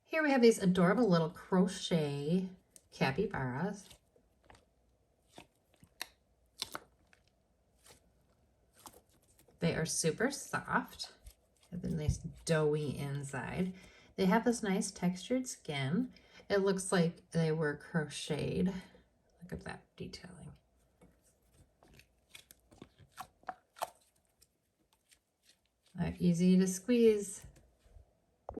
Here we have these adorable little crochet capybaras. They are super soft. Have a nice doughy inside. They have this nice textured skin. It looks like they were crocheted. Look at that detailing. Easy to squeeze.